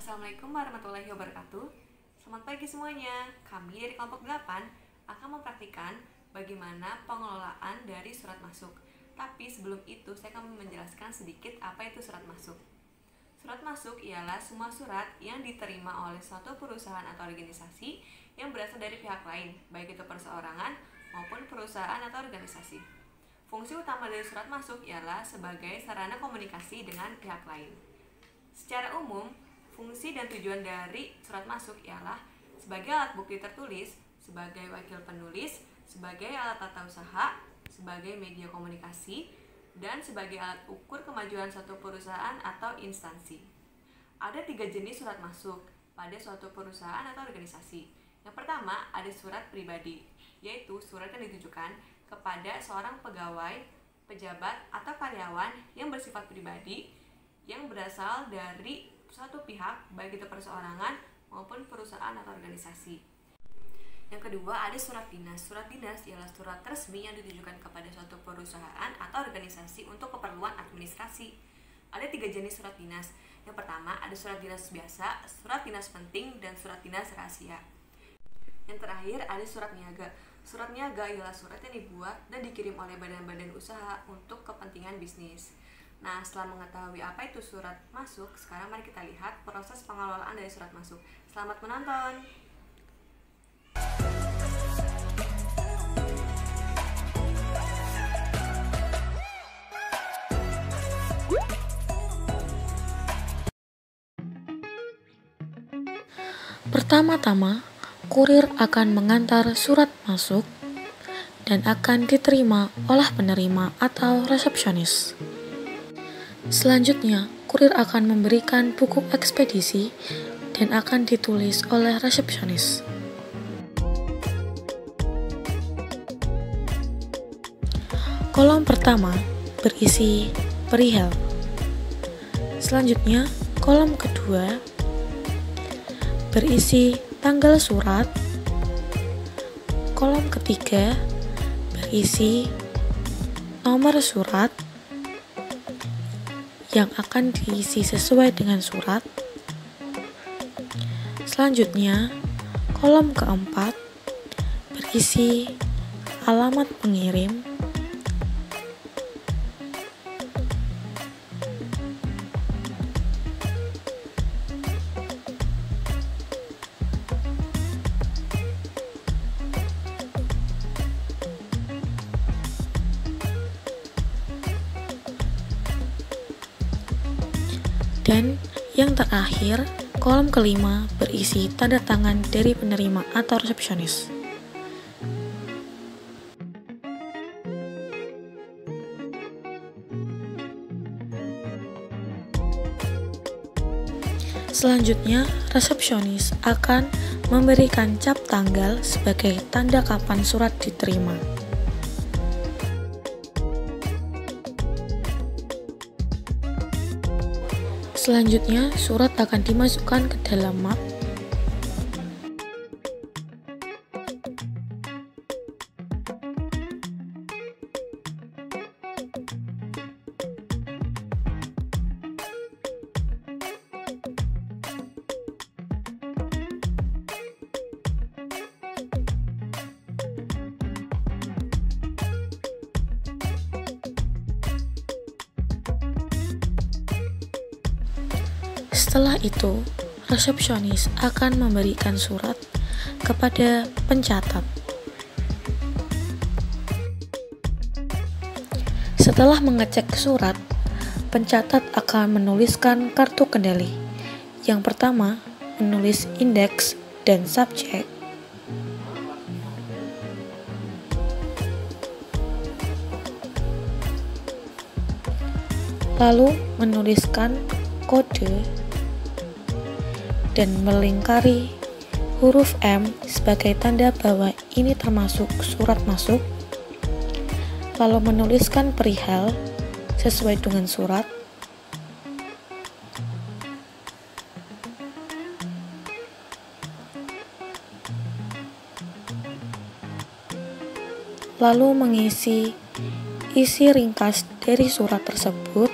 Assalamualaikum warahmatullahi wabarakatuh. Selamat pagi semuanya. Kami dari kelompok 8 akan mempraktikkan bagaimana pengelolaan dari surat masuk. Tapi sebelum itu saya akan menjelaskan sedikit apa itu surat masuk. Surat masuk ialah semua surat yang diterima oleh suatu perusahaan atau organisasi yang berasal dari pihak lain, baik itu perseorangan maupun perusahaan atau organisasi. Fungsi utama dari surat masuk ialah sebagai sarana komunikasi dengan pihak lain. Secara umum, fungsi dan tujuan dari surat masuk ialah sebagai alat bukti tertulis, sebagai wakil penulis, sebagai alat tata usaha, sebagai media komunikasi, dan sebagai alat ukur kemajuan suatu perusahaan atau instansi. Ada 3 jenis surat masuk pada suatu perusahaan atau organisasi. Yang pertama, ada surat pribadi, yaitu surat yang ditujukan kepada seorang pegawai, pejabat, atau karyawan yang bersifat pribadi yang berasal dari suatu pihak, baik itu perseorangan maupun perusahaan atau organisasi. Yang kedua, ada surat dinas. Surat dinas ialah surat resmi yang ditujukan kepada suatu perusahaan atau organisasi untuk keperluan administrasi. Ada 3 jenis surat dinas. Yang pertama, ada surat dinas biasa, surat dinas penting, dan surat dinas rahasia. Yang terakhir, ada surat niaga. Surat niaga ialah surat yang dibuat dan dikirim oleh badan-badan usaha untuk kepentingan bisnis. Nah, setelah mengetahui apa itu surat masuk, sekarang mari kita lihat proses pengelolaan dari surat masuk. Selamat menonton! Pertama-tama, kurir akan mengantar surat masuk dan akan diterima oleh penerima atau resepsionis. Selanjutnya, kurir akan memberikan buku ekspedisi dan akan ditulis oleh resepsionis. Kolom pertama berisi perihal. Selanjutnya, kolom kedua berisi tanggal surat. Kolom ketiga berisi nomor surat yang akan diisi sesuai dengan surat. Selanjutnya, kolom keempat berisi alamat pengirim. Dan yang terakhir, kolom kelima berisi tanda tangan dari penerima atau resepsionis. Selanjutnya, resepsionis akan memberikan cap tanggal sebagai tanda kapan surat diterima. Selanjutnya, surat akan dimasukkan ke dalam map. Setelah itu, resepsionis akan memberikan surat kepada pencatat. Setelah mengecek surat, pencatat akan menuliskan kartu kendali. Yang pertama, menulis indeks dan subjek. Lalu menuliskan kode dan melingkari huruf M sebagai tanda bahwa ini termasuk surat masuk, lalu menuliskan perihal sesuai dengan surat, lalu mengisi isi ringkas dari surat tersebut,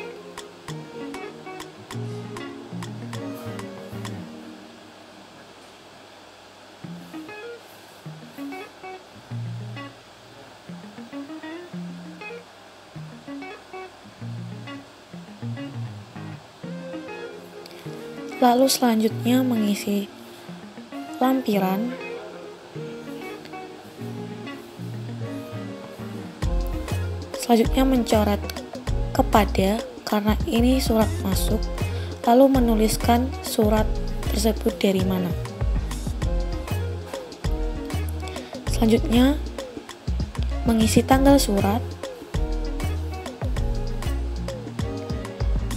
Lalu selanjutnya mengisi lampiran, selanjutnya mencoret kepada, karena ini surat masuk, lalu menuliskan surat tersebut dari mana. Selanjutnya mengisi tanggal surat,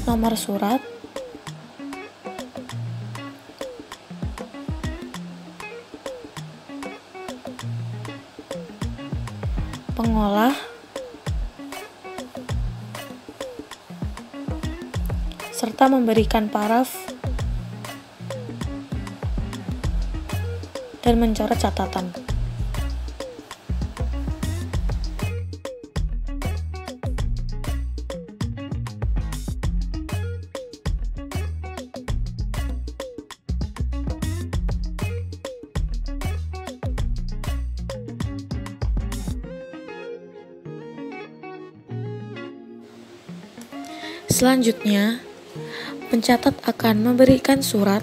nomor surat, pengolah, serta memberikan paraf dan mencoret catatan. Selanjutnya, pencatat akan memberikan surat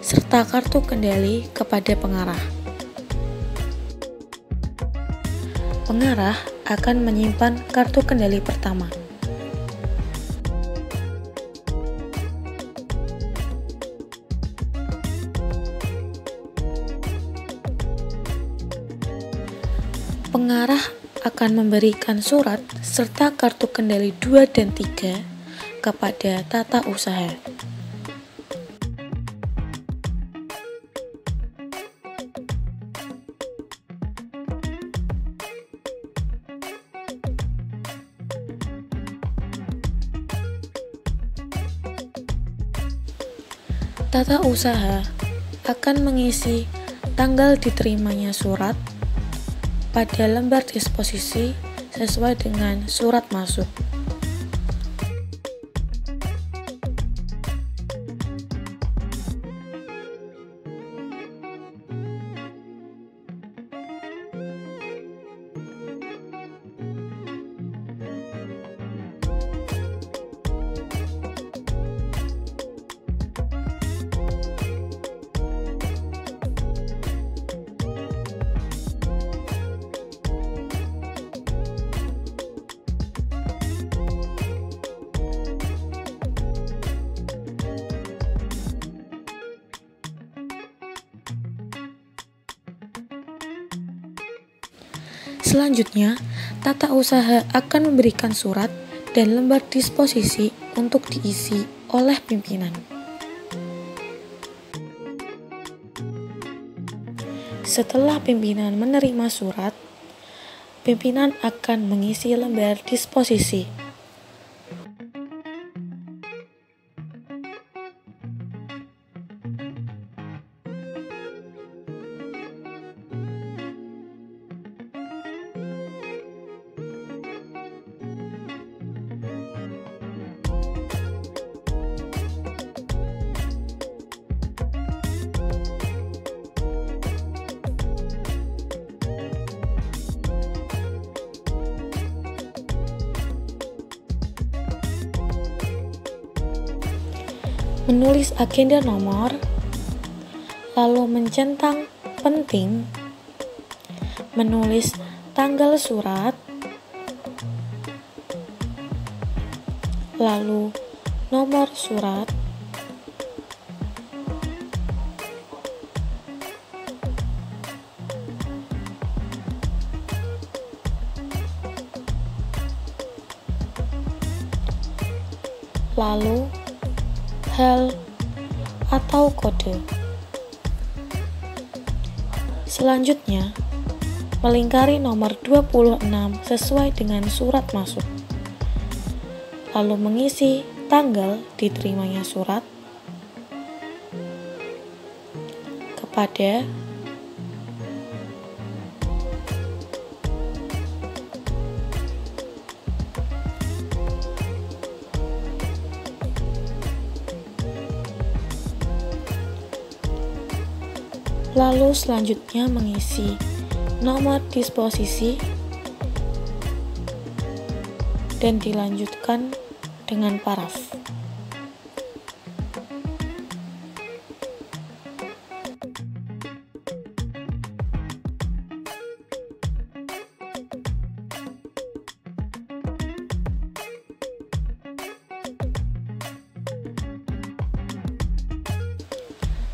serta kartu kendali kepada pengarah. Pengarah akan menyimpan kartu kendali pertama. Pengarah akan memberikan surat serta kartu kendali 2 dan 3 kepada tata usaha. Tata usaha akan mengisi tanggal diterimanya surat pada lembar disposisi sesuai dengan surat masuk. Selanjutnya, tata usaha akan memberikan surat dan lembar disposisi untuk diisi oleh pimpinan. Setelah pimpinan menerima surat, pimpinan akan mengisi lembar disposisi. Menulis agenda nomor, lalu mencentang penting, menulis tanggal surat, lalu nomor surat, lalu hal atau kode. Selanjutnya, melingkari nomor 26 sesuai dengan surat masuk. Lalu mengisi tanggal diterimanya surat kepada lalu selanjutnya mengisi nomor disposisi dan dilanjutkan dengan paraf.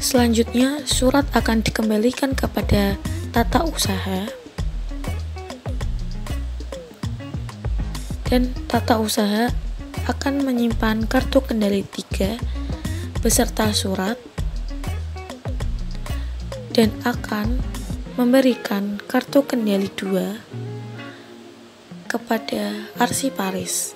Selanjutnya, surat akan dikembalikan kepada tata usaha dan tata usaha akan menyimpan kartu kendali 3 beserta surat dan akan memberikan kartu kendali 2 kepada arsiparis.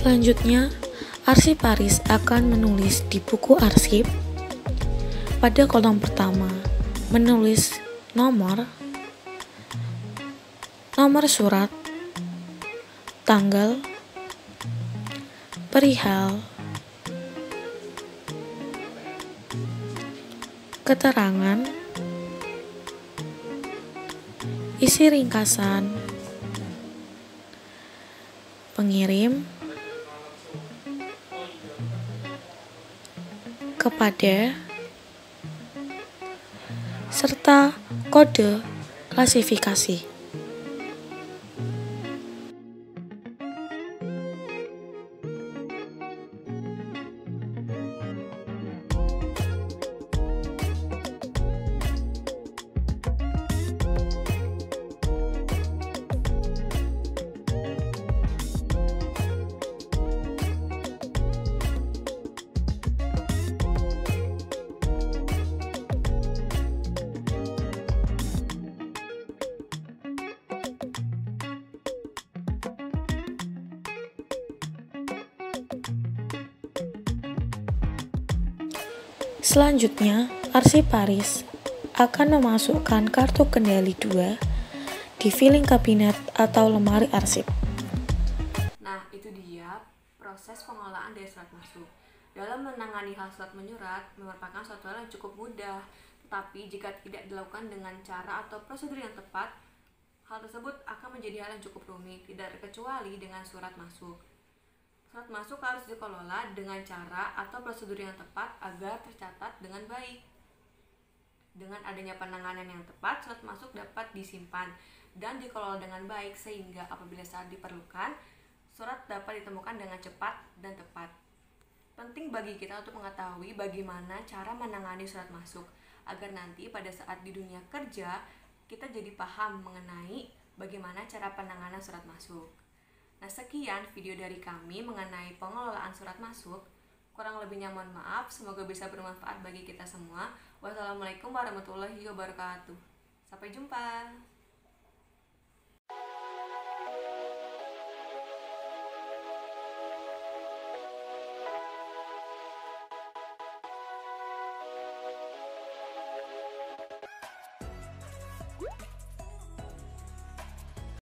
Selanjutnya, arsiparis akan menulis di buku arsip pada kolom pertama, menulis nomor surat, tanggal, perihal, keterangan, isi ringkasan, pengirim, kepada, serta kode klasifikasi. Selanjutnya, arsiparis akan memasukkan kartu kendali 2 di filing kabinet atau lemari arsip. Nah, itu dia proses pengelolaan dari surat masuk. Dalam menangani hal surat menyurat merupakan suatu hal yang cukup mudah, tetapi jika tidak dilakukan dengan cara atau prosedur yang tepat, hal tersebut akan menjadi hal yang cukup rumit, tidak terkecuali dengan surat masuk. Surat masuk harus dikelola dengan cara atau prosedur yang tepat agar tercatat dengan baik. Dengan adanya penanganan yang tepat, surat masuk dapat disimpan dan dikelola dengan baik sehingga apabila saat diperlukan, surat dapat ditemukan dengan cepat dan tepat. Penting bagi kita untuk mengetahui bagaimana cara menangani surat masuk agar nanti pada saat di dunia kerja kita jadi paham mengenai bagaimana cara penanganan surat masuk. Nah, sekian video dari kami mengenai pengelolaan surat masuk. Kurang lebihnya mohon maaf, semoga bisa bermanfaat bagi kita semua. Wassalamualaikum warahmatullahi wabarakatuh. Sampai jumpa.